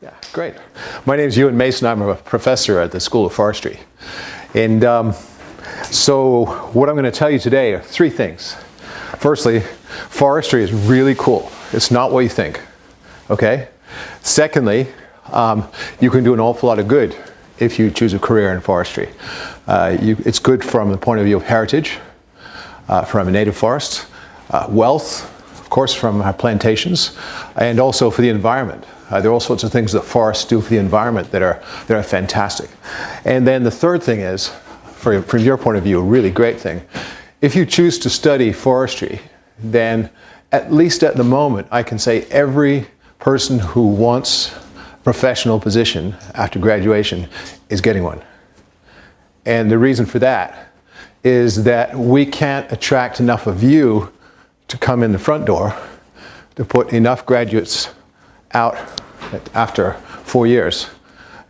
Yeah, great. My name is Euan Mason. I'm a professor at the School of Forestry. And so what I'm going to tell you today are three things. Firstly, forestry is really cool. It's not what you think. Okay? Secondly, you can do an awful lot of good if you choose a career in forestry. It's good from the point of view of heritage, from native forests, wealth, of course, from our plantations, and also for the environment. There are all sorts of things that forests do for the environment that are fantastic. And then the third thing is, from your point of view, a really great thing. If you choose to study forestry, then at least at the moment, I can say every person who wants a professional position after graduation is getting one. And the reason for that is that we can't attract enough of you to come in the front door to put enough graduates out after 4 years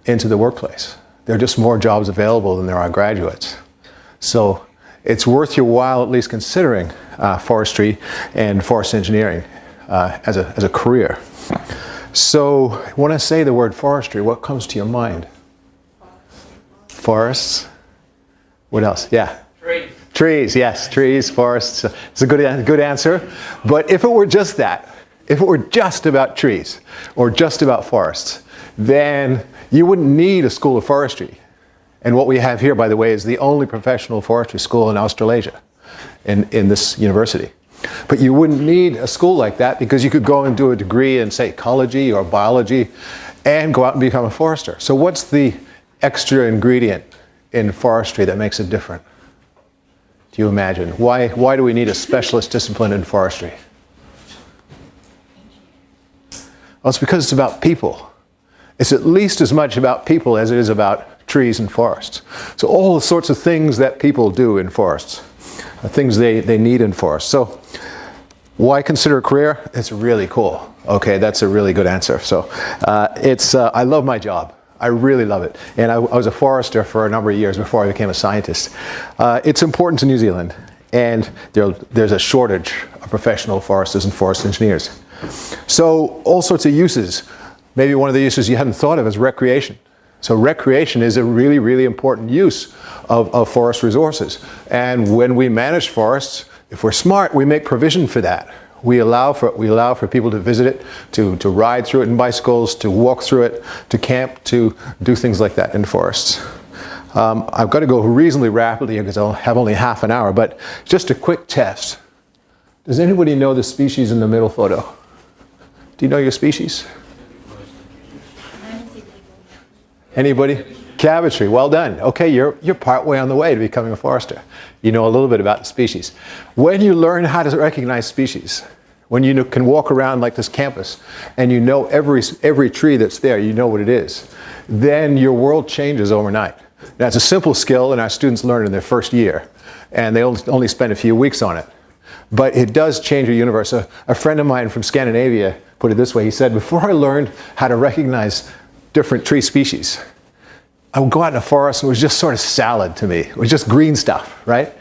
into the workplace. There are just more jobs available than there are graduates. So it's worth your while at least considering forestry and forest engineering as a career. So when I say the word forestry, what comes to your mind? Forests. What else? Yeah. Trees. Trees, yes, trees, forests. It's a good answer. But if it were just that, if it were just about trees or just about forests, then you wouldn't need a school of forestry. And what we have here, by the way, is the only professional forestry school in Australasia, in this university. But you wouldn't need a school like that because you could go and do a degree in, say, ecology or biology and go out and become a forester. So what's the extra ingredient in forestry that makes it different? Do you imagine? Why do we need a specialist discipline in forestry? Well, it's because it's about people. It's at least as much about people as it is about trees and forests. So all the sorts of things that people do in forests, things they need in forests. So why consider a career? It's really cool. Okay, that's a really good answer. So I love my job. I really love it. And I was a forester for a number of years before I became a scientist. It's important to New Zealand, and there's a shortage of professional foresters and forest engineers. So all sorts of uses. Maybe one of the uses you hadn't thought of is recreation. So recreation is a really, really important use of forest resources. And when we manage forests, if we're smart, we make provision for that. We allow for people to visit it, to ride through it in bicycles, to walk through it, to camp, to do things like that in forests. I've got to go reasonably rapidly because I'll have only half an hour, but just a quick test. Does anybody know the species in the middle photo? Do you know your species? Anybody? Cabbage tree, well done. Okay, you're partway on the way to becoming a forester. You know a little bit about the species. When you learn how to recognize species, when you can walk around like this campus and you know every tree that's there, you know what it is, then your world changes overnight. Now it's a simple skill and our students learn it in their first year and they only spend a few weeks on it. But it does change your universe. A friend of mine from Scandinavia put it this way. He said, before I learned how to recognize different tree species, I would go out in a forest and it was just sort of salad to me. It was just green stuff, right?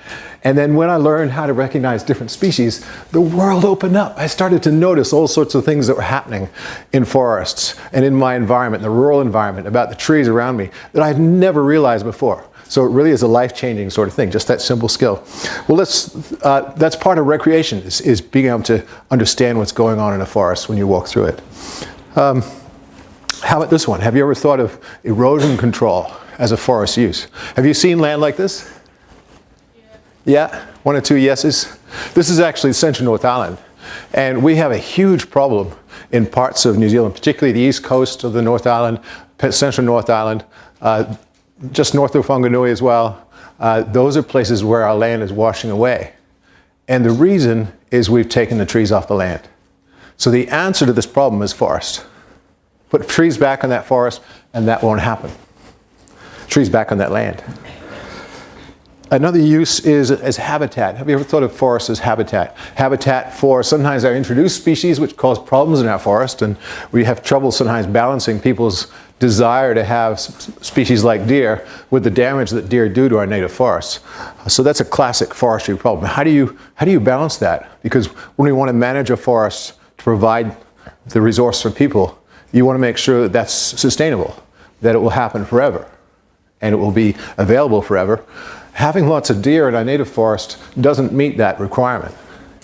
And then when I learned how to recognize different species, the world opened up. I started to notice all sorts of things that were happening in forests and in my environment, in the rural environment, about the trees around me that I had never realized before. So it really is a life-changing sort of thing, just that simple skill. Well, that's part of recreation, is being able to understand what's going on in a forest when you walk through it. How about this one? Have you ever thought of erosion control as a forest use? Have you seen land like this? Yeah? One or two yeses? This is actually Central North Island. And we have a huge problem in parts of New Zealand, particularly the east coast of the North Island, Central North Island, just north of Whanganui as well. Those are places where our land is washing away. And the reason is we've taken the trees off the land. So the answer to this problem is forest. Put trees back on that forest and that won't happen. Trees back on that land. Another use is as habitat. Have you ever thought of forests as habitat? Habitat for sometimes our introduced species which cause problems in our forest, and we have trouble sometimes balancing people's desire to have species like deer with the damage that deer do to our native forests. So that's a classic forestry problem. How do you balance that? Because when we want to manage a forest to provide the resource for people, you want to make sure that that's sustainable, that it will happen forever, and it will be available forever. Having lots of deer in our native forest doesn't meet that requirement,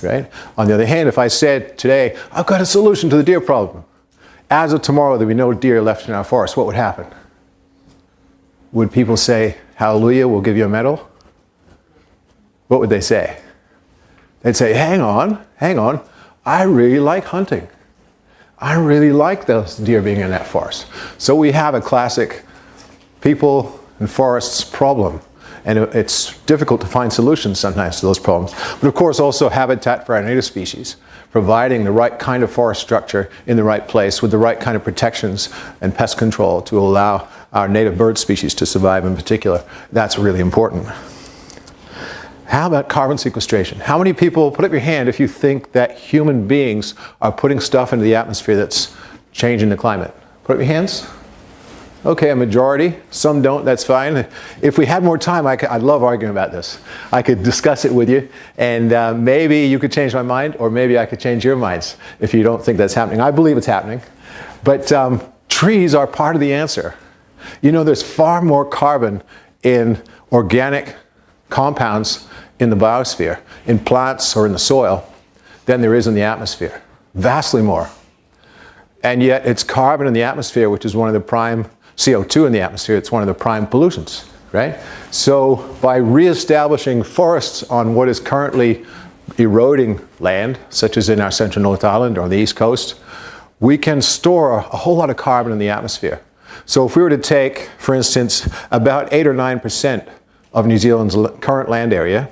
right? On the other hand, if I said today, I've got a solution to the deer problem, as of tomorrow there'll be no deer left in our forest, what would happen? Would people say, hallelujah, we'll give you a medal? What would they say? They'd say, hang on, I really like hunting. I really like those deer being in that forest. So we have a classic people and forests problem. And it's difficult to find solutions sometimes to those problems. But of course also habitat for our native species, providing the right kind of forest structure in the right place with the right kind of protections and pest control to allow our native bird species to survive in particular. That's really important. How about carbon sequestration? How many people, put up your hand if you think that human beings are putting stuff into the atmosphere that's changing the climate? Put up your hands. Okay, a majority. Some don't, that's fine. If we had more time, I'd love arguing about this. I could discuss it with you, and maybe you could change my mind, or maybe I could change your minds if you don't think that's happening. I believe it's happening. But trees are part of the answer. You know, there's far more carbon in organic compounds in the biosphere, in plants or in the soil, than there is in the atmosphere. Vastly more. And yet it's carbon in the atmosphere, which is one of the prime CO2 in the atmosphere, it's one of the prime pollutants, right? So by reestablishing forests on what is currently eroding land, such as in our central North Island or on the East Coast, we can store a whole lot of carbon in the atmosphere. So if we were to take, for instance, about 8 or 9% of New Zealand's current land area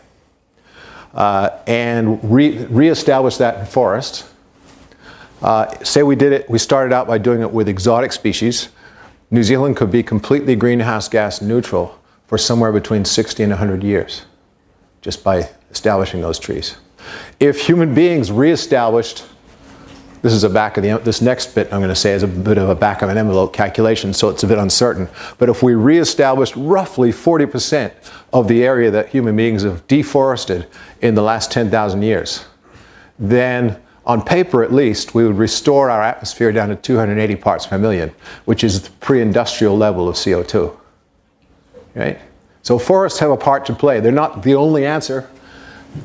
and reestablish that in forest, say we started out by doing it with exotic species, New Zealand could be completely greenhouse gas neutral for somewhere between 60 and 100 years, just by establishing those trees. If human beings reestablished, this is this next bit I'm going to say is a bit of a back of an envelope calculation, so it's a bit uncertain, but if we reestablished roughly 40% of the area that human beings have deforested in the last 10,000 years, then on paper, at least, we would restore our atmosphere down to 280 parts per million, which is the pre-industrial level of CO2. Right? So forests have a part to play. They're not the only answer,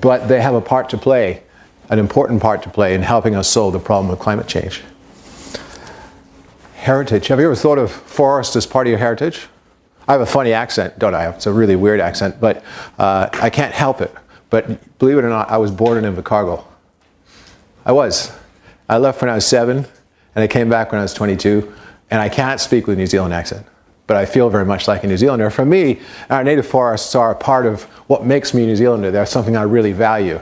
but they have a part to play, an important part to play in helping us solve the problem of climate change. Heritage. Have you ever thought of forest as part of your heritage? I have a funny accent, don't I? It's a really weird accent, but I can't help it. But believe it or not, I was born in Invercargill. I was. I left when I was 7, and I came back when I was 22, and I can't speak with a New Zealand accent, but I feel very much like a New Zealander. For me, our native forests are a part of what makes me a New Zealander. They're something I really value,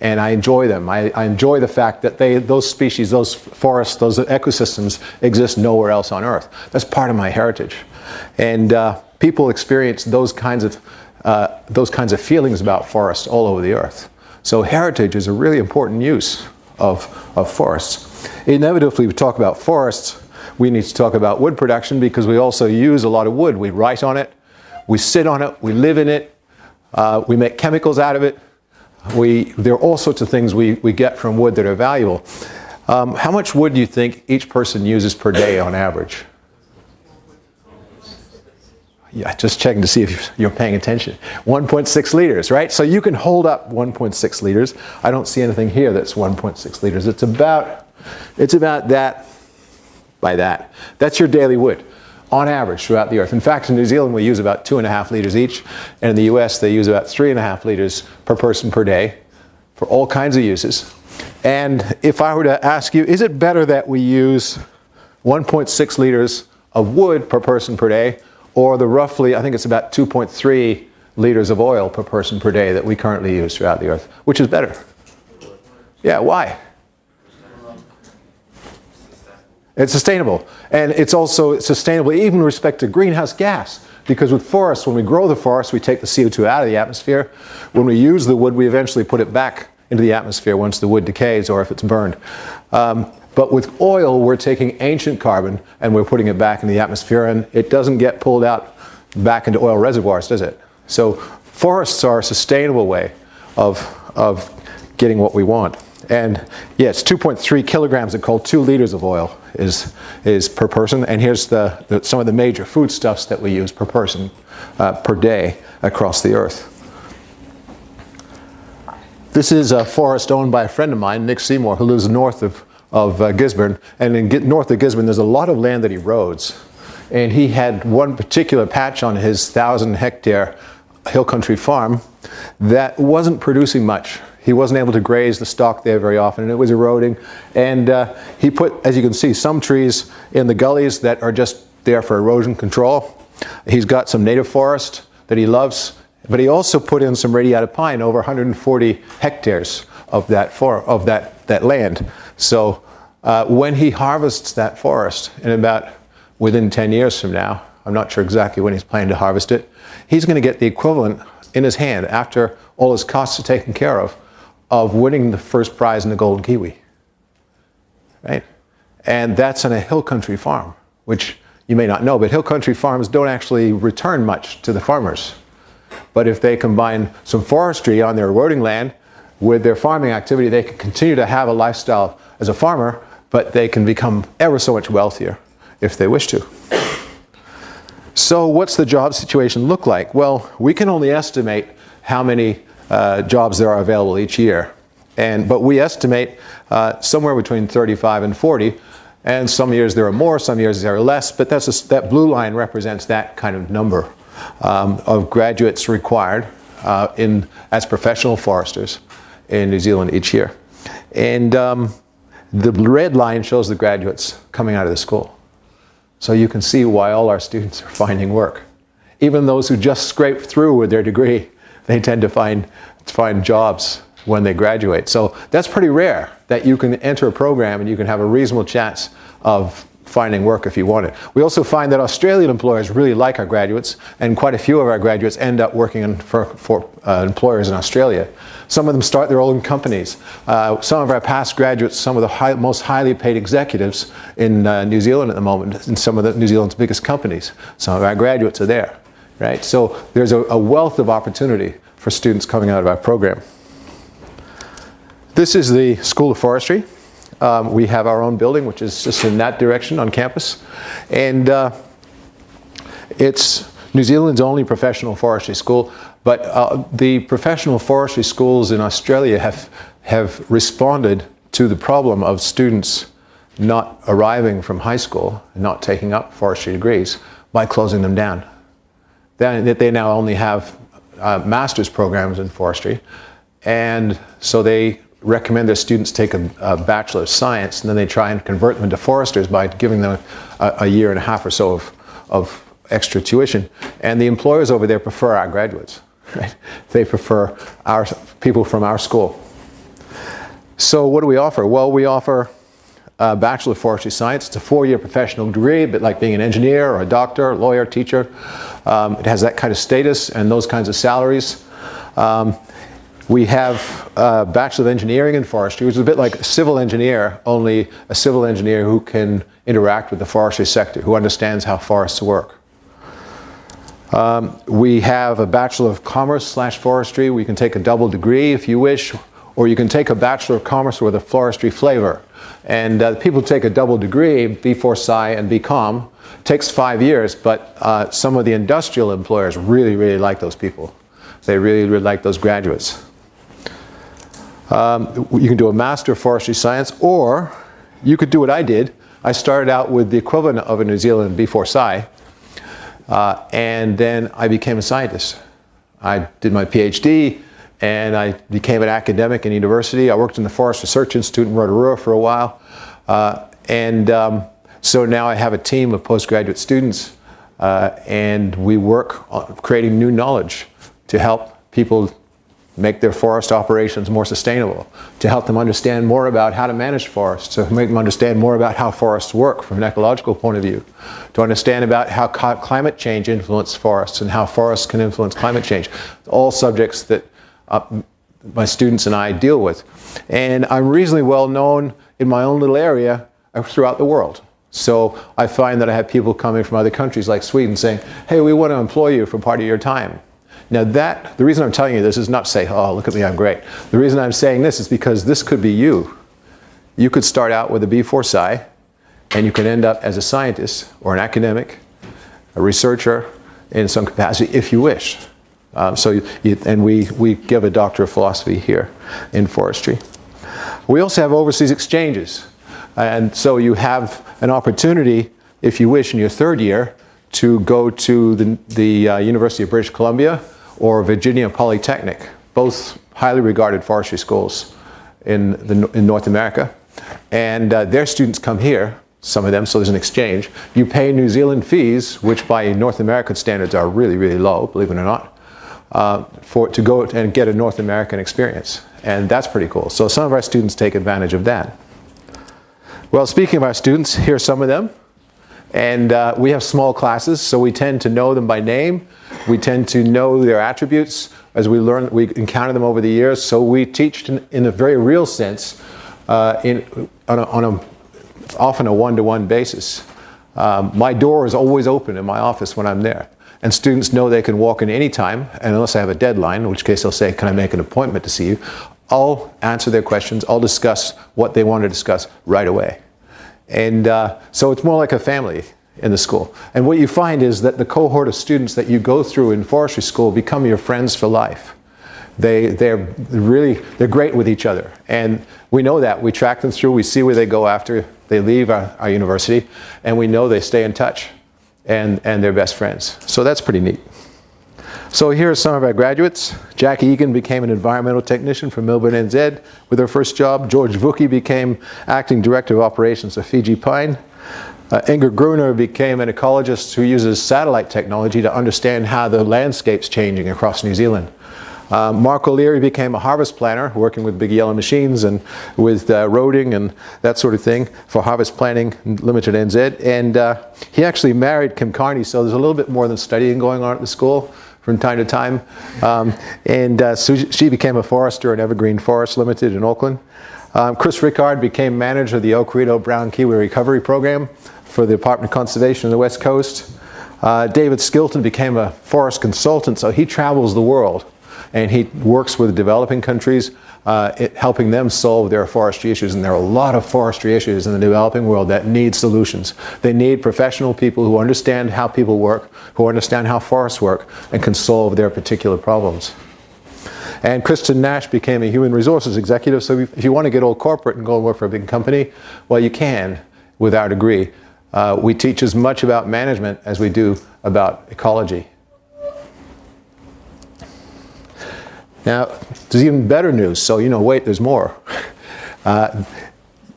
and I enjoy them. I enjoy the fact that those species, those forests, those ecosystems exist nowhere else on Earth. That's part of my heritage. And people experience those kinds of feelings about forests all over the Earth. So heritage is a really important use of forests. Inevitably, we talk about forests, we need to talk about wood production because we also use a lot of wood. We write on it, we sit on it, we live in it, we make chemicals out of it. There are all sorts of things we get from wood that are valuable. How much wood do you think each person uses per day on average? Yeah, just checking to see if you're paying attention. 1.6 liters, right? So you can hold up 1.6 liters. I don't see anything here that's 1.6 liters. It's about that by that. That's your daily wood on average throughout the Earth. In fact, in New Zealand, we use about 2.5 liters each. And in the US, they use about 3.5 liters per person per day for all kinds of uses. And if I were to ask you, is it better that we use 1.6 liters of wood per person per day, or the roughly, I think it's about 2.3 liters of oil per person per day that we currently use throughout the Earth? Which is better? Yeah, why? It's sustainable. And it's also sustainable even with respect to greenhouse gas. Because with forests, when we grow the forest, we take the CO2 out of the atmosphere. When we use the wood, we eventually put it back into the atmosphere once the wood decays or if it's burned. But with oil, we're taking ancient carbon and we're putting it back in the atmosphere, and it doesn't get pulled out back into oil reservoirs, does it? So forests are a sustainable way of getting what we want. And yeah, it's 2.3 kilograms of coal, 2 liters of oil is per person. And here's some of the major foodstuffs that we use per person per day across the earth. This is a forest owned by a friend of mine, Nick Seymour, who lives north of Gisborne. And north of Gisborne, there's a lot of land that he roads. And he had one particular patch on his 1,000-hectare hill country farm that wasn't producing much. He wasn't able to graze the stock there very often, and it was eroding. And he put, as you can see, some trees in the gullies that are just there for erosion control. He's got some native forest that he loves, but he also put in some radiata pine, over 140 hectares of that land. So when he harvests that forest, within 10 years from now, I'm not sure exactly when he's planning to harvest it, he's going to get the equivalent in his hand, after all his costs are taken care of winning the first prize in the Golden Kiwi, right? And that's on a hill country farm, which you may not know, but hill country farms don't actually return much to the farmers. But if they combine some forestry on their eroding land with their farming activity, they can continue to have a lifestyle as a farmer, but they can become ever so much wealthier if they wish to. So what's the job situation look like? Well, we can only estimate how many jobs there are available each year. But we estimate somewhere between 35 and 40. And some years there are more, some years there are less. But that blue line represents that kind of number of graduates required as professional foresters in New Zealand each year. And the red line shows the graduates coming out of the school. So you can see why all our students are finding work. Even those who just scrape through with their degree, they tend to find jobs when they graduate. So that's pretty rare, that you can enter a program and you can have a reasonable chance of finding work if you want it. We also find that Australian employers really like our graduates, and quite a few of our graduates end up working for employers in Australia. Some of them start their own companies. Some of our past graduates, some of the most highly paid executives in New Zealand at the moment, in some of New Zealand's biggest companies. Some of our graduates are there, right? So there's a wealth of opportunity for students coming out of our program. This is the School of Forestry. We have our own building, which is just in that direction on campus. And it's New Zealand's only professional forestry school. But the professional forestry schools in Australia have responded to the problem of students not arriving from high school and not taking up forestry degrees by closing them down. They now only have master's programs in forestry. And so they recommend their students take a Bachelor of Science, and then they try and convert them into foresters by giving them a year and a half or so of extra tuition. And the employers over there prefer our graduates, right? They prefer our people from our school. So what do we offer? Well, we offer a Bachelor of Forestry Science. It's a 4-year professional degree, a bit like being an engineer or a doctor, lawyer, teacher. It has that kind of status and those kinds of salaries. We have a Bachelor of Engineering in Forestry, which is a bit like a civil engineer, only a civil engineer who can interact with the forestry sector, who understands how forests work. We have a Bachelor of Commerce/Forestry. We can take a double degree if you wish, or you can take a Bachelor of Commerce with a forestry flavor. And people take a double degree, B4 Sci and BCom. It takes 5 years, but some of the industrial employers really, really like those people. They really, really like those graduates. You can do a Master of Forestry Science, or you could do what I did. I started out with the equivalent of a New Zealand B4 Sci, and then I became a scientist. I did my PhD, and I became an academic in university. I worked in the Forest Research Institute in Rotorua for a while, so now I have a team of postgraduate students, and we work on creating new knowledge to help people make their forest operations more sustainable, to help them understand more about how to manage forests, to make them understand more about how forests work from an ecological point of view, to understand about how climate change influences forests and how forests can influence climate change. All subjects that my students and I deal with. And I'm reasonably well known in my own little area throughout the world. So I find that I have people coming from other countries like Sweden saying, hey, we want to employ you for part of your time. Now the reason I'm telling you this is not to say, oh, look at me, I'm great. The reason I'm saying this is because this could be you. You could start out with a B4 Sci, and you can end up as a scientist or an academic, a researcher in some capacity if you wish. And we give a Doctor of Philosophy here in forestry. We also have overseas exchanges. And so you have an opportunity, if you wish, in your third year to go to the University of British Columbia or Virginia Polytechnic, both highly regarded forestry schools in North America. And their students come here, some of them, so there's an exchange. You pay New Zealand fees, which by North American standards are really, really low, believe it or not, to go and get a North American experience. And that's pretty cool. So some of our students take advantage of that. Well, speaking of our students, here are some of them. And we have small classes, so we tend to know them by name. We tend to know their attributes as we learn, we encounter them over the years. So we teach in a very real sense, often a one-to-one basis. My door is always open in my office when I'm there. And students know they can walk in any time, and unless I have a deadline, in which case they'll say, can I make an appointment to see you? I'll answer their questions. I'll discuss what they want to discuss right away. And so it's more like a family in the school. And what you find is that the cohort of students that you go through in forestry school become your friends for life. They're great with each other. And we know that. We track them through. We see where they go after they leave our university. And we know they stay in touch. And they're best friends. So that's pretty neat. So here are some of our graduates. Jackie Egan became an environmental technician from Melbourne NZ with her first job. George Vuki became acting director of operations of Fiji Pine. Inger Gruner became an ecologist who uses satellite technology to understand how the landscape's changing across New Zealand. Mark O'Leary became a harvest planner, working with big yellow machines and with roading and that sort of thing for Harvest Planning Limited NZ. And he actually married Kim Carney, so there's a little bit more than studying going on at the school from time to time. So she became a forester at Evergreen Forest Limited in Auckland. Chris Rickard became manager of the Oak Rito Brown Kiwi Recovery Program for the Department of Conservation on the West Coast. David Skilton became a forest consultant, so he travels the world. And he works with developing countries, helping them solve their forestry issues. And there are a lot of forestry issues in the developing world that need solutions. They need professional people who understand how people work, who understand how forests work, and can solve their particular problems. And Kristen Nash became a human resources executive. So if you want to get all corporate and go and work for a big company, well, you can with our degree. We teach as much about management as we do about ecology. Now, there's even better news, so wait, there's more.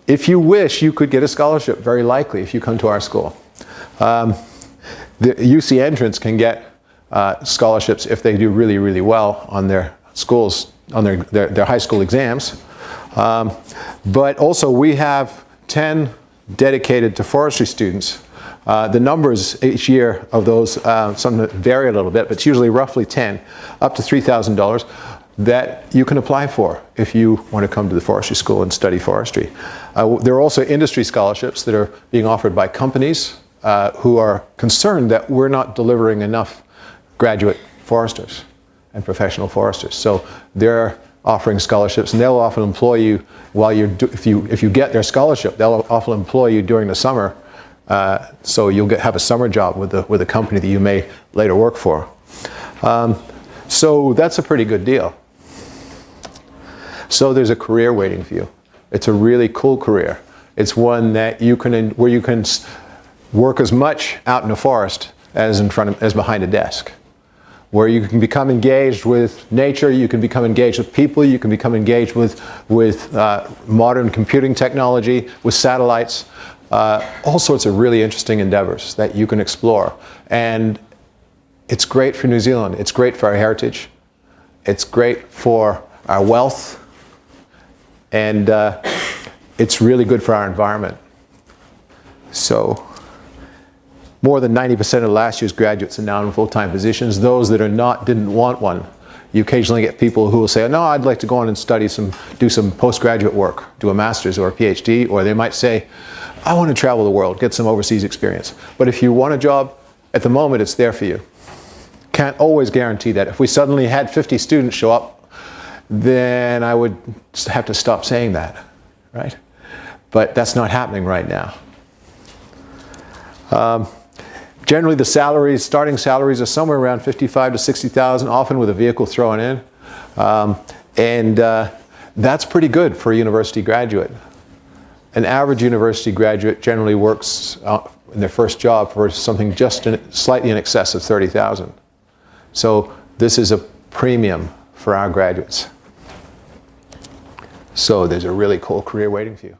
If you wish, you could get a scholarship, very likely, if you come to our school. The UC entrants can get scholarships if they do really, really well on their schools, on their high school exams. But also, we have 10 dedicated to forestry students. The numbers each year of those, some vary a little bit, but it's usually roughly 10, up to $3,000 that you can apply for if you want to come to the forestry school and study forestry. There are also industry scholarships that are being offered by companies who are concerned that we're not delivering enough graduate foresters and professional foresters. So they're offering scholarships, and they'll often employ you while if you get their scholarship, they'll often employ you during the summer. So you'll have a summer job with a company that you may later work for. So that's a pretty good deal. So there's a career waiting for you. It's a really cool career. It's one that where you can work as much out in the forest as behind a desk, where you can become engaged with nature, you can become engaged with people, you can become engaged with modern computing technology, with satellites. All sorts of really interesting endeavors that you can explore. And it's great for New Zealand. It's great for our heritage. It's great for our wealth. And it's really good for our environment. So more than 90% of last year's graduates are now in full-time positions. Those that are not didn't want one. You occasionally get people who will say, no, I'd like to go on and do some postgraduate work, do a master's or a PhD, or they might say, I want to travel the world, get some overseas experience. But if you want a job, at the moment it's there for you. can't always guarantee that. If we suddenly had 50 students show up, then I would have to stop saying that, right? But that's not happening right now. Generally, the salaries, starting salaries, are somewhere around 55 to 60,000, often with a vehicle thrown in, and that's pretty good for a university graduate. An average university graduate generally works in their first job for something just slightly in excess of 30,000. So this is a premium for our graduates. So there's a really cool career waiting for you.